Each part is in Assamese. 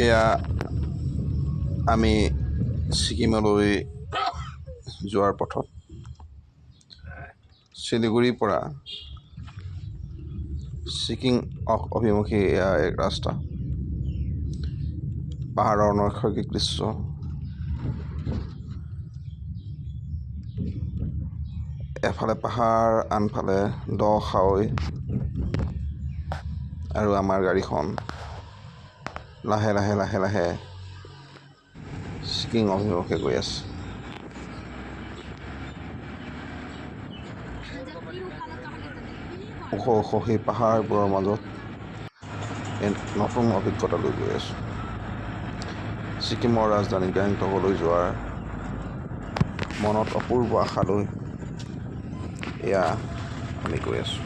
এয়া আমি ছিকিমলৈ যোৱাৰ পথত শিলিগুৰিৰ পৰা ছিকিম অভিমুখী এয়া এক ৰাস্তা। পাহাৰৰ নৈসৰ্গিক দৃশ্য, এফালে পাহাৰ আনফালে দ খাৱৈ, আৰু আমাৰ গাড়ীখন লাহে লাহে লাহে লাহে ছিকিম অভিমুখে গৈ আছে। ওখ ওখ সেই পাহাৰবোৰৰ মাজত নতুন অভিজ্ঞতা লৈ গৈ আছোঁ। ছিকিমৰ ৰাজধানী গেংটকলৈ যোৱাৰ মনত অপূৰ্ব আশা লৈ এয়া আমি গৈ আছোঁ।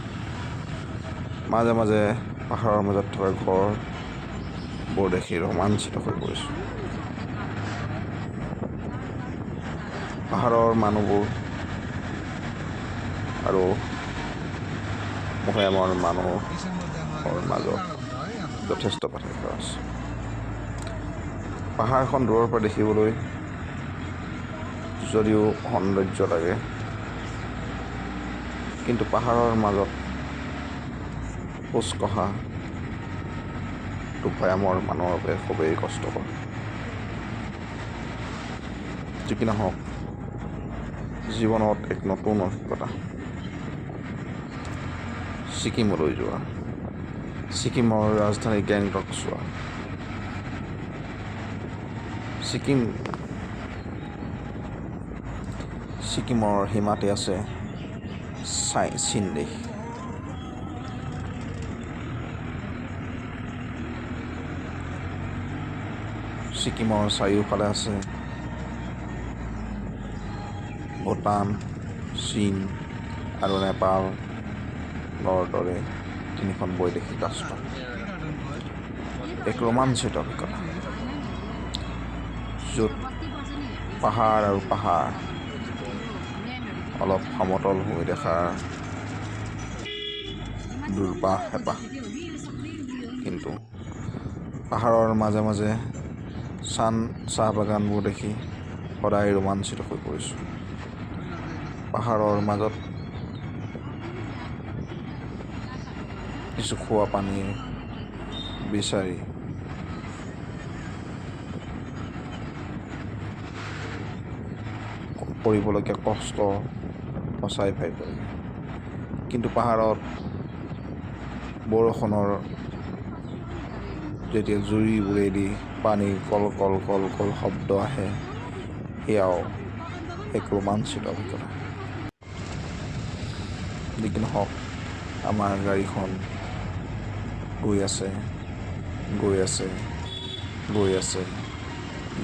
মাজে মাজে পাহাৰৰ মাজত থকা ঘৰবোৰ দেখি ৰোমাঞ্চিত হৈ পৰিছোঁ। পাহাৰৰ মানুহবোৰ আৰু ভৈয়ামৰ মানুহৰ মাজত যথেষ্ট পাৰ্থক্য আছে। পাহাৰখন দূৰৰ পৰা দেখিবলৈ যদিও সৌন্দৰ্য লাগে, কিন্তু পাহাৰৰ মাজত খোজ কঢ়াটো ভৈয়ামৰ মানুহৰ বাবে খুবেই কষ্টকৰ। যি কি নহওক, জীৱনত এক নতুন অভিজ্ঞতা। ছিকিমলৈ যোৱা, ছিকিমৰ ৰাজধানী গেংটক চোৱা। ছিকিমৰ সীমাতে আছে চীন দেশ। ছিকিমৰ চাৰিওফালে আছে ভূটান, চীন আৰু নেপালৰ দৰে তিনিখন বৈদেশিক ৰাষ্ট্ৰ। এক ৰোমাঞ্চিত অভিজ্ঞতা, য'ত পাহাৰ আৰু পাহাৰ অলপ সমতল হৈ দেখাৰ দুৰ্বাহ হেঁপাহ, কিন্তু পাহাৰৰ মাজে মাজে চাহ বাগানবোৰ দেখি সদায় ৰোমাঞ্চিত হৈ পৰিছোঁ। পাহাৰৰ মাজত কিছু খোৱা পানী বিচাৰি কৰিবলগীয়া কষ্ট সঁচাই ভাবিব। কিন্তু পাহাৰত বৰষুণৰ যেতিয়া জুৰিবোৰেদি পানী কল কল কল কল শব্দ আহে, সেয়াও এক ৰোমাঞ্চিত অভিজ্ঞতা। যি কি নহওক, আমাৰ গাড়ীখন গৈ আছে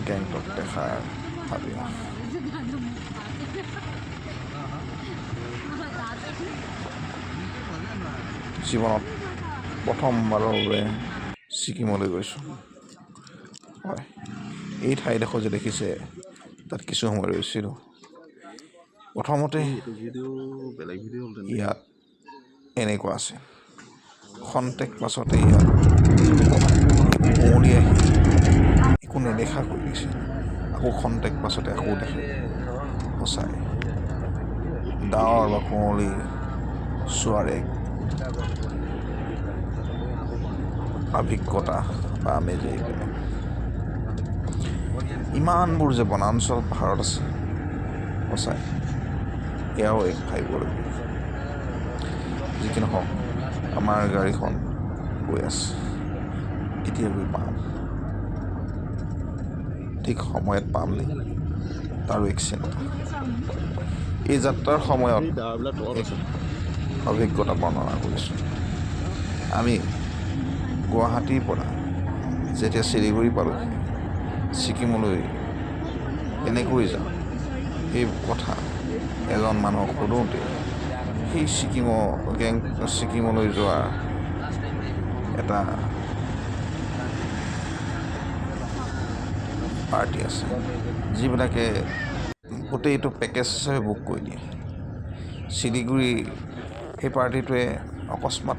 গেংটক দেখাৰ ভাবি। জীৱনত প্ৰথমবাৰৰ বাবে ছিকিমলৈ গৈছোঁ। হয়, এই ঠাইডোখৰ যে দেখিছে, তাত কিছু সময় ৰৈছিলোঁ। প্ৰথমতে ইয়াত এনেকুৱা আছে, খন্তেক পাছতে ইয়াত কুঁৱলী আহি একো নেদেখা কৰি দিছে, আকৌ খন্তেক পাছতে আকৌ দেখে। সঁচাই ডাৱৰ বা কুঁৱলী চোৱাৰ এক অভিজ্ঞতা বা আমেজেই বেলেগ। ইমানবোৰ যে বনাঞ্চল পাহাৰত আছে, সঁচাই এয়াও এক ভাবিবলগীয়া। যি কি নহওক, আমাৰ গাড়ীখন গৈ আছে, কেতিয়া গৈ পাম, ঠিক সময়ত পাম নি, তাৰো এক চিন্তা। এই যাত্ৰাৰ সময়ত অভিজ্ঞতা বৰ্ণনা কৰিছোঁ। আমি গুৱাহাটীৰ পৰা যেতিয়া শিলিগুৰি পালোঁহি, ছিকিমলৈ কেনেকৈ যাওঁ সেই কথা এজন মানুহক সোধোঁতে, সেই ছিকিমলৈ যোৱা এটা পাৰ্টি আছে, যিবিলাকে গোটেইটো পেকেজ হিচাপে বুক কৰি দিয়ে। শিলিগুৰি সেই পাৰ্টিটোৱে অকস্মাত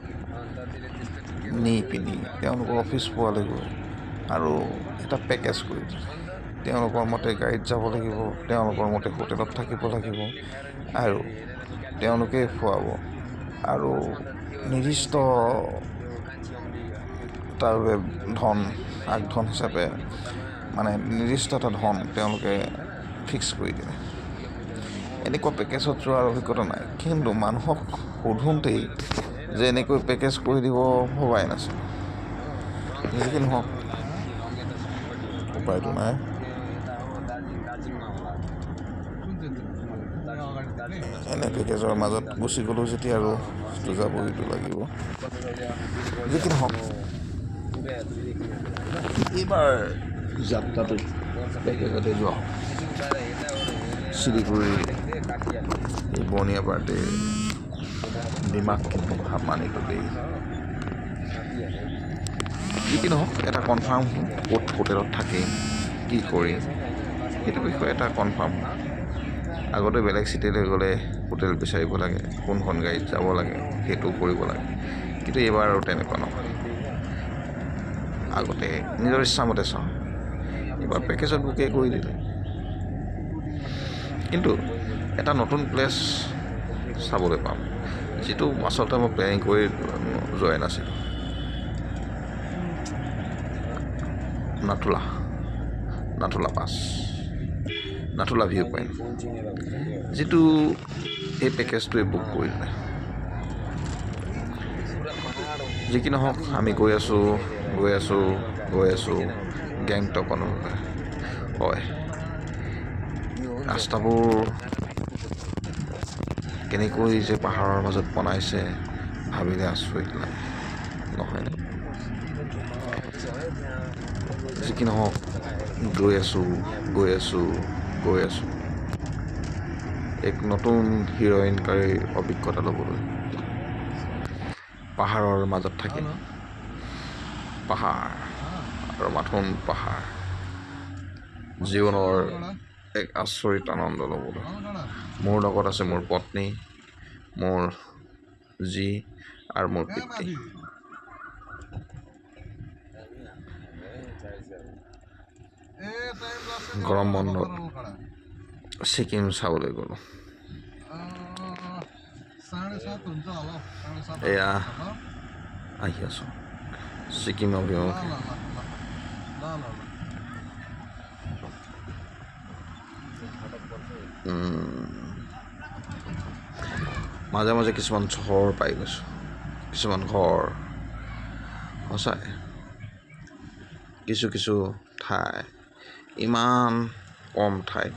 নি পিনি তেওঁলোকৰ অফিচ পোৱালৈ গৈ আৰু এটা পেকেজ কৰি দিলে। তেওঁলোকৰ মতে গাড়ীত যাব লাগিব, তেওঁলোকৰ মতে হোটেলত থাকিব লাগিব আৰু তেওঁলোকেই খুৱাব আৰু নিৰ্দিষ্ট তাৰ বাবে আগধন হিচাপে মানে নিৰ্দিষ্ট এটা ধন তেওঁলোকে ফিক্স কৰি দিলে। এনেকুৱা পেকেজত যোৱাৰ অভিজ্ঞতা নাই, কিন্তু মানুহক সোধোতেই যে এনেকৈ পেকেজ কৰি দিব ভবাই নাছিল। যি নহওক উপায়টো নাই। এনে পেকেজৰ মাজত গুচি গ'লোঁ যেতিয়া আৰু যাবইতো লাগিব। যি কি নহওক এইবাৰ যাত্ৰাটোত পেকেজতে যোৱা হ'ল। শিলিগুৰি এই বনিয়াপাৰ্টি ডিমাক কিন্তু মানিলোঁ দেই। যি কি নহওক এটা কনফাৰ্ম ক'ত হোটেলত থাকিম, কি কৰিম, সেইটো বিষয়ে এটা কনফাৰ্ম। আগতে বেলেগ চিটিলৈ গ'লে হোটেল বিচাৰিব লাগে, কোনখন গাড়ীত যাব লাগে সেইটো কৰিব লাগে, কিন্তু এইবাৰ আৰু তেনেকুৱা নহয়। আগতে নিজৰ ইচ্ছামতে চাওঁ, এইবাৰ পেকেজত বুকে কৰি দিলে। কিন্তু এটা নতুন প্লেচ চাবলৈ পাম, যিটো আচলতে মই প্লেনিং কৰি যোৱাই নাছিলোঁ। নাথুলা পাছ, নাথুলা ভিউ পইণ্ট, যিটো এই পেকেজটোৱে বুক কৰিলে। যি কি নহওক আমি গৈ আছোঁ গেংটক অনুভৱে। হয়, ৰাস্তাবোৰ কেনেকৈ যে পাহাৰৰ মাজত বনাইছে ভাবিলে আচৰিত লাগে, নহয়নে? যি কি নহওক গৈ আছোঁ এক নতুন হিৰইনকাৰী অভিজ্ঞতা ল'বলৈ। পাহাৰৰ মাজত থাকি পাহাৰ আৰু মাথোন পাহাৰ জীৱনৰ এক আচৰিত আনন্দ ল'বলৈ। মোৰ লগত আছে মোৰ পত্নী, মোৰ জী আৰু মোৰ পিতৃ। গৰম বন্ধত ছিকিম চাবলৈ গ'লোঁ। এয়া আহি আছোঁ ছিকিম অভিমুখে। মাজে মাজে কিছুমান চহৰ পাই গৈছোঁ, কিছুমান ঘৰ। সঁচাই কিছু ঠাই ইমান কম ঠাইত